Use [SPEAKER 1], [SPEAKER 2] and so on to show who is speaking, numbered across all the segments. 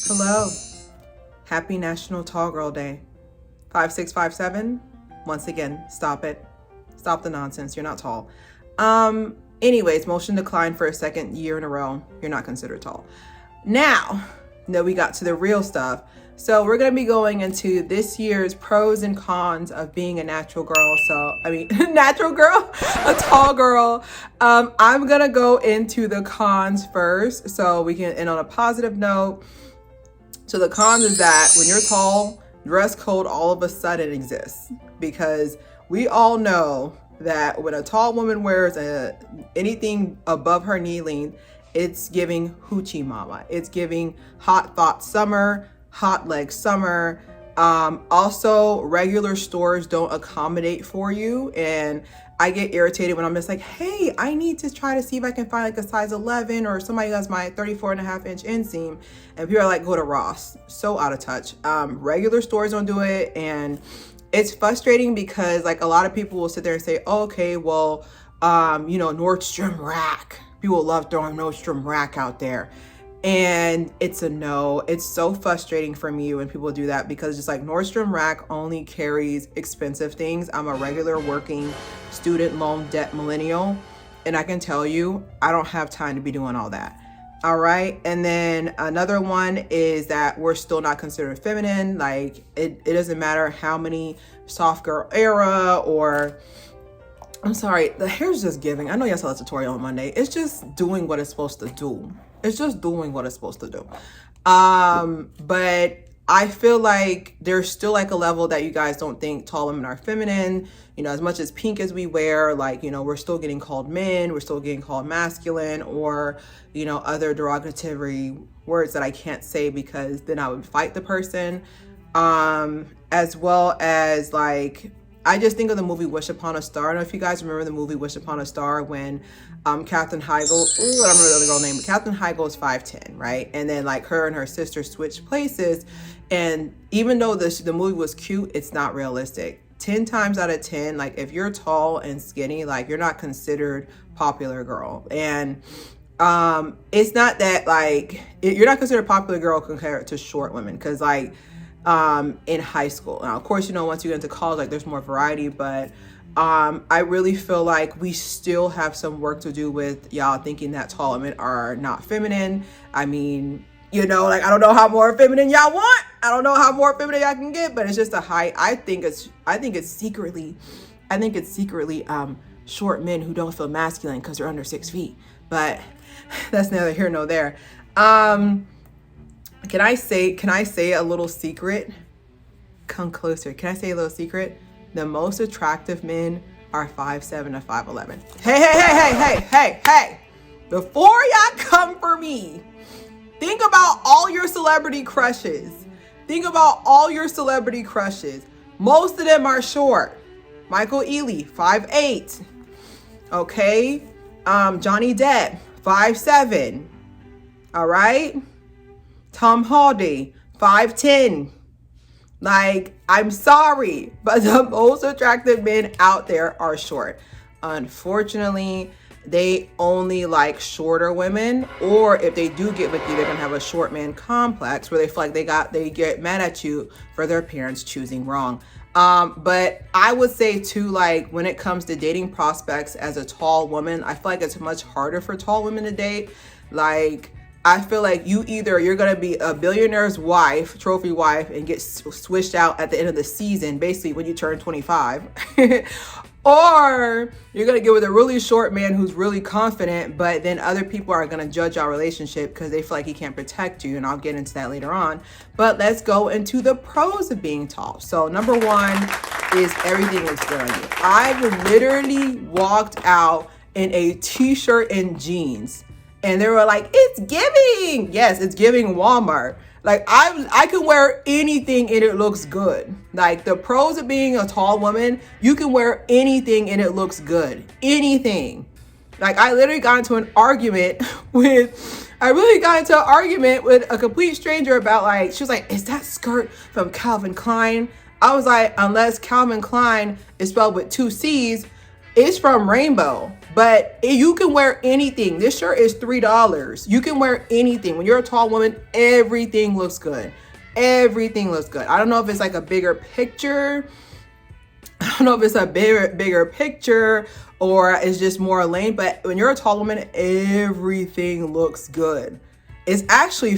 [SPEAKER 1] Hello. Happy National Tall Girl Day. 5657. Once again, stop it. Stop the nonsense. You're not tall. Anyways, motion declined for a second year in a row. You're not considered tall. Now that we got to the real stuff. So we're going to be going into this year's pros and cons of being a natural girl. Natural girl, a tall girl. I'm going to go into the cons first so we can end on a positive note. So the cons is that when you're tall, dress code all of a sudden exists, because we all know that when a tall woman wears anything above her knee length, it's giving hoochie mama. It's giving hot thought summer, hot leg summer. Also, regular stores don't accommodate for you, and I get irritated when I'm just like, hey, I need to try to see if I can find like a size 11 or somebody has my 34.5-inch inseam. And people are like, go to Ross. So out of touch. Regular stores don't do it. And it's frustrating because like a lot of people will sit there and say, oh, okay, well, Nordstrom Rack. People love throwing Nordstrom Rack out there. And it's a no. It's so frustrating for me when people do that, because just like Nordstrom Rack only carries expensive things. I'm a regular working student loan debt millennial, and I can tell you, I don't have time to be doing all that. All right. And then another one is that we're still not considered feminine. Like it doesn't matter how many soft girl era or I'm sorry, the hair's just giving. I know y'all saw the tutorial on Monday. It's just doing what it's supposed to do. It's just doing what it's supposed to do. But I feel like there's still like a level that you guys don't think tall women are feminine. You know, as much as pink as we wear, like, you know, we're still getting called men, we're still getting called masculine, or, you know, other derogatory words that I can't say because then I would fight the person. As well as like, I just think of the movie Wish Upon a Star. I don't know if you guys remember the movie Wish Upon a Star when Katherine Heigl, I don't remember the other girl name, but Katherine Heigl is 5'10", right? And then like her and her sister switched places. And even though the movie was cute, it's not realistic. 10 times out of 10, like if you're tall and skinny, like you're not considered popular girl. And it's not that like, you're not considered popular girl compared to short women. Cause like, in high school. Now, of course, you know, once you get into college, like there's more variety, but I really feel like we still have some work to do with y'all thinking that tall women are not feminine. I mean, you know, like I don't know how more feminine y'all want. I don't know how more feminine y'all can get, but it's just a height. I think it's secretly short men who don't feel masculine because they're under 6 feet. But that's neither here nor there. Can I say a little secret? Come closer. Can I say a little secret? The most attractive men are 5'7" to 5'11". Hey. Before y'all come for me, think about all your celebrity crushes. Most of them are short. Michael Ealy, 5'8". Okay. Johnny Depp, 5'7". All right. Tom Hardy, 5'10". Like, I'm sorry, but the most attractive men out there are short. Unfortunately, they only like shorter women, or if they do get with you, they're gonna have a short man complex where they feel like they get mad at you for their parents choosing wrong. But I would say too, like when it comes to dating prospects as a tall woman, I feel like it's much harder for tall women to date. Like, I feel like you're going to be a billionaire's wife, trophy wife, and get switched out at the end of the season, basically when you turn 25. Or you're going to get with a really short man who's really confident, but then other people are going to judge our relationship because they feel like he can't protect you. And I'll get into that later on. But let's go into the pros of being tall. So number one is everything is good on you. I literally walked out in a t-shirt and jeans. And they were like, it's giving. Yes, it's giving Walmart. Like I can wear anything and it looks good. Like the pros of being a tall woman, you can wear anything and it looks good. Anything. Like I literally got into an argument with a complete stranger about like, she was like, is that skirt from Calvin Klein? I was like, unless Calvin Klein is spelled with 2 C's, It's from Rainbow, but you can wear anything. This shirt is $3. You can wear anything. When you're a tall woman, everything looks good. Everything looks good. I don't know if it's like a bigger picture. I don't know if it's a bigger picture or it's just more lane, but when you're a tall woman, everything looks good. It actually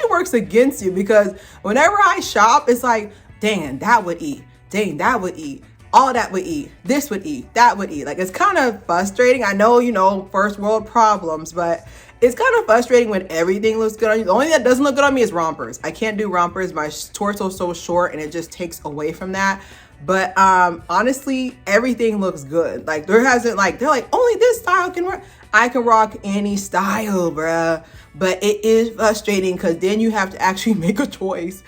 [SPEAKER 1] works against you, because whenever I shop, it's like, dang, that would eat. Dang, that would eat. All that would eat. This would eat. That would eat. Like, it's kind of frustrating. I know, first world problems, but it's kind of frustrating when everything looks good on you. The only thing that doesn't look good on me is rompers. I can't do rompers. My torso is so short and it just takes away from that. But honestly, everything looks good. Like, they're like, only this style can work. I can rock any style, bruh. But it is frustrating because then you have to actually make a choice.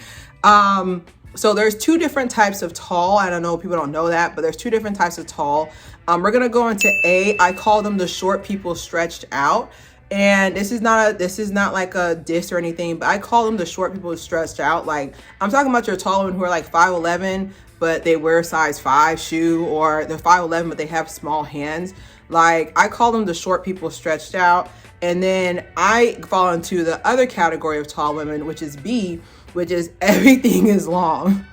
[SPEAKER 1] So there's two different types of tall. I don't know, people don't know that, but there's two different types of tall. We're gonna go into A. I call them the short people stretched out. And this is not like a diss or anything, but I call them the short people stretched out. Like, I'm talking about your tall women who are like 5'11", but they wear a size 5 shoe, or they're 5'11", but they have small hands. Like, I call them the short people stretched out. And then I fall into the other category of tall women, which is B, which is everything is long,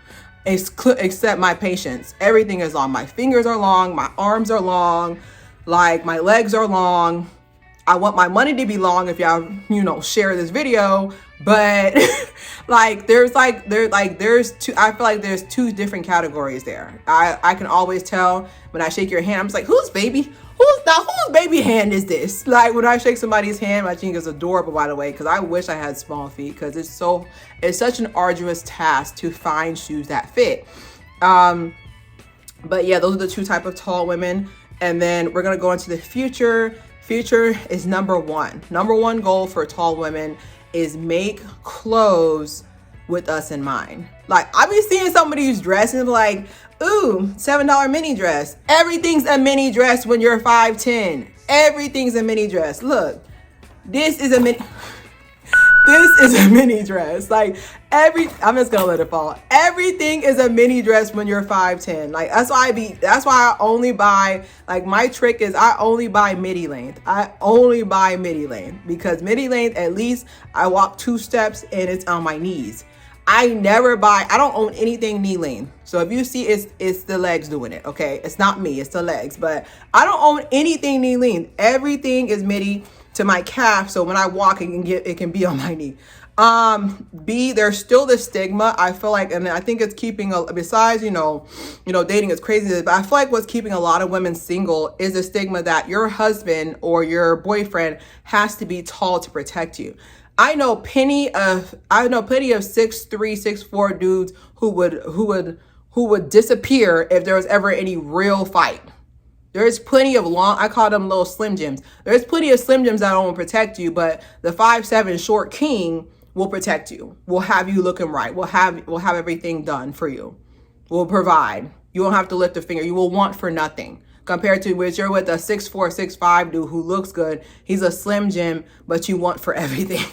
[SPEAKER 1] except my patience. Everything is long. My fingers are long. My arms are long. Like, my legs are long. I want my money to be long if y'all, share this video. But there's two, I feel like there's two different categories there. I can always tell when I shake your hand, I'm just like, whose baby hand is this? Like, when I shake somebody's hand, I think it's adorable, by the way, because I wish I had small feet, because it's such an arduous task to find shoes that fit. But yeah, those are the two type of tall women. And then we're going to go into the future. Future is number one. Number one goal for tall women is make clothes with us in mind. Like, I be seeing some of these dresses like, ooh, $7 mini dress. Everything's a mini dress when you're 5'10". Everything's a mini dress. Look, this is a mini dress. Like, I'm just gonna let it fall. Everything is a mini dress when you're 5'10". Like, that's why I only buy, like, my trick is I only buy midi length. Because midi length, at least I walk 2 steps and it's on my knees. I don't own anything knee length. So if you see, it's the legs doing it, okay? It's not me, it's the legs. But I don't own anything knee length. Everything is midi to my calf, so when I walk, it can be on my knee. B, there's still the stigma, I feel like, and I think it's keeping besides, dating is crazy, but I feel like what's keeping a lot of women single is the stigma that your husband or your boyfriend has to be tall to protect you. I know plenty of 6'3", 6'4" dudes who would disappear if there was ever any real fight. There's plenty of I call them little Slim Jims. There's plenty of Slim Jims that won't protect you, but the 5'7" short king will protect you. We'll have you looking right. We'll have everything done for you. We'll provide. You won't have to lift a finger. You will want for nothing. Compared to which you're with a 6'4", 6'5" dude who looks good. He's a Slim Jim, but you want for everything.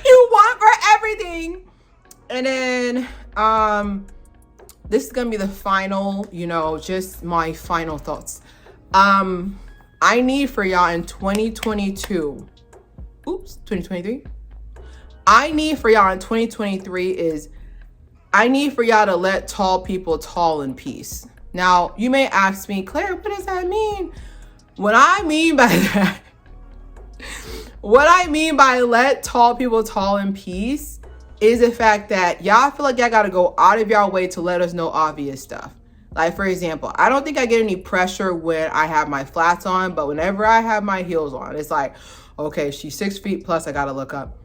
[SPEAKER 1] You want for everything. And then this is gonna be the final, just my final thoughts. I need for y'all in 2022, 2023. I need for y'all in 2023 I need for y'all to let tall people tall in peace. Now, you may ask me, Claire, what does that mean? What I mean by let tall people tall in peace is the fact that y'all feel like y'all gotta go out of y'all way to let us know obvious stuff. Like, for example, I don't think I get any pressure when I have my flats on, but whenever I have my heels on, it's like, okay, she's 6 feet plus, I gotta look up.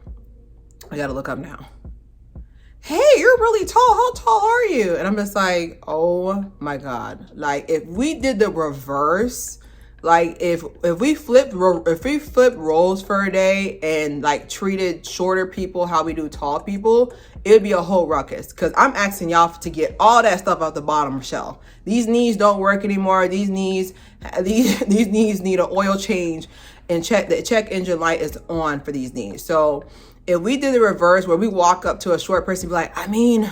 [SPEAKER 1] I gotta look up now. Hey, you're really tall. How tall are you? And I'm just like, oh my God. Like, if we did the reverse, like if we flipped roles for a day and like treated shorter people how we do tall people, it would be a whole ruckus. Because I'm asking y'all to get all that stuff out the bottom shelf. These knees don't work anymore. These knees need an oil change, and the check engine light is on for these knees. So if we did the reverse where we walk up to a short person and be like, I mean,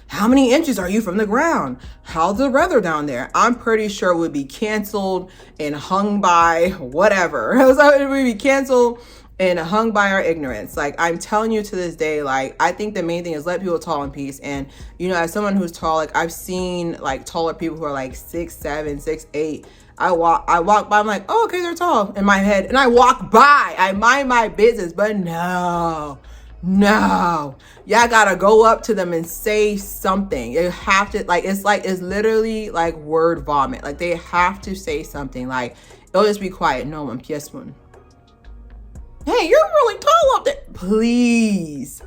[SPEAKER 1] how many inches are you from the ground? How's the weather down there? I'm pretty sure it would be canceled and hung by whatever. So it would be canceled and hung by our ignorance. Like, I'm telling you to this day, like, I think the main thing is let people tall in peace. And, you know, as someone who's tall, like, I've seen like taller people who are like 6'7", 6'8". I walk by, I'm like, oh, okay, they're tall in my head. And I walk by, I mind my business, but no, y'all gotta go up to them and say something. You have to, it's literally like word vomit. Like, they have to say something. Like, it'll just be quiet. No, I'm yes one. Hey, you're really tall up there. Please,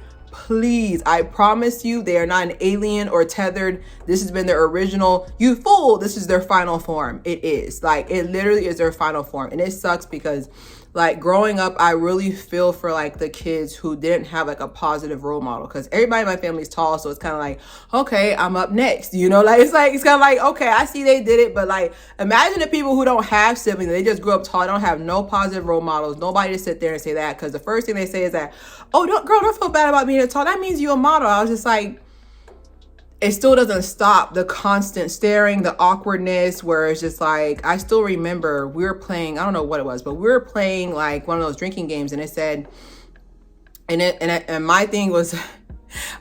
[SPEAKER 1] I promise you, they are not an alien or tethered. This has been their original. You fool, this is their final form. It is. Like, it literally is their final form. And it sucks because, like, growing up, I really feel for like the kids who didn't have like a positive role model, because everybody in my family is tall. So it's kind of like, okay, I'm up next, you know, like, it's kind of like, okay, I see they did it. But like, imagine the people who don't have siblings, they just grew up tall, don't have no positive role models, nobody to sit there and say that. Because the first thing they say is that, oh, don't feel bad about being tall. That means you're a model. I was just like, it still doesn't stop the constant staring, the awkwardness, where it's just like, I still remember we were playing, I don't know what it was, but we were playing like one of those drinking games, and it said, and my thing was,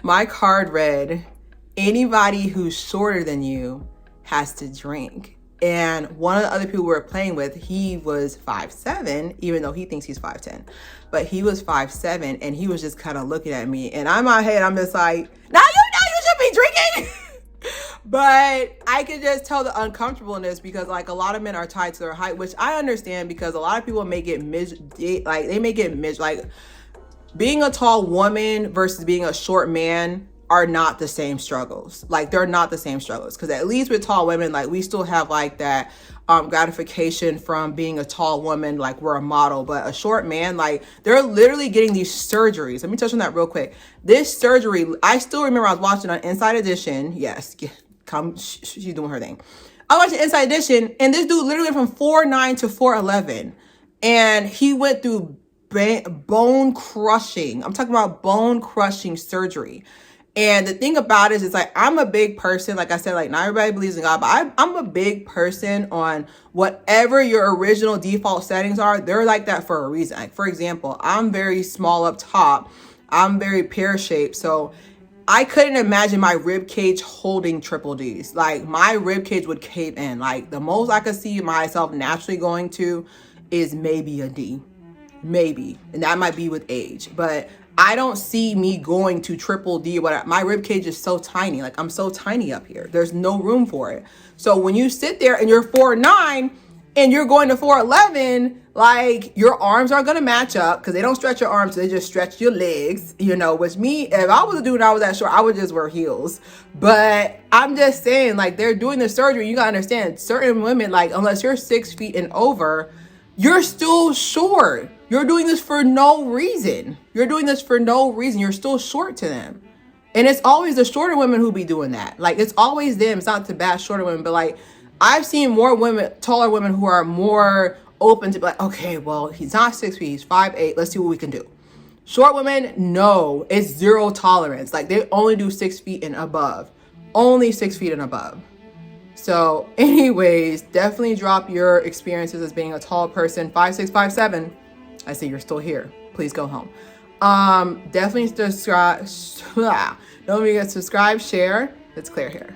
[SPEAKER 1] my card read, anybody who's shorter than you has to drink. And one of the other people we were playing with, he was 5'7", even though he thinks he's 5'10", but he was 5'7", and he was just kind of looking at me, and in my head, I'm just like, now you know you should be drinking. But I could just tell the uncomfortableness, because like a lot of men are tied to their height, which I understand, because a lot of people may get like being a tall woman versus being a short man are not the same struggles. Like, they're not the same struggles, because at least with tall women, like, we still have like that gratification from being a tall woman, like we're a model. But a short man, like, they're literally getting these surgeries. Let me touch on that real quick. This surgery, I still remember I was watching on Inside Edition. Yes, she's doing her thing. I watched Inside Edition, and this dude literally went from 4'9" to 4'11", and he went through bone crushing. I'm talking about bone crushing surgery. And the thing about it is, it's like, I'm a big person. Like I said, like, not everybody believes in God, but I'm a big person on whatever your original default settings are. They're like that for a reason. Like, for example, I'm very small up top. I'm very pear-shaped. So I couldn't imagine my rib cage holding triple Ds. Like, my rib cage would cave in. Like, the most I could see myself naturally going to is maybe a D. Maybe. And that might be with age. But I don't see me going to triple D or whatever. My rib cage is so tiny. Like, I'm so tiny up here. There's no room for it. So when you sit there and you're 4'9" and you're going to 4'11", like, your arms aren't going to match up, because they don't stretch your arms. They just stretch your legs, you know, which me, if I was a dude and I was that short, I would just wear heels. But I'm just saying, like, they're doing the surgery. You got to understand, certain women, like, unless you're 6 feet and over, you're still short. You're doing this for no reason. You're still short to them. And it's always the shorter women who be doing that. Like, it's always them. It's not to bash shorter women, but like, I've seen more women, taller women, who are more open to be like, okay, well, he's not 6 feet, he's 5'8". Let's see what we can do. Short women, no, it's zero tolerance. Like, they only do 6 feet and above. Only 6 feet and above. So anyways, definitely drop your experiences as being a tall person. 5'6", 5'7". I see you're still here. Please go home. Definitely subscribe. Don't forget to subscribe, share. It's Claire here.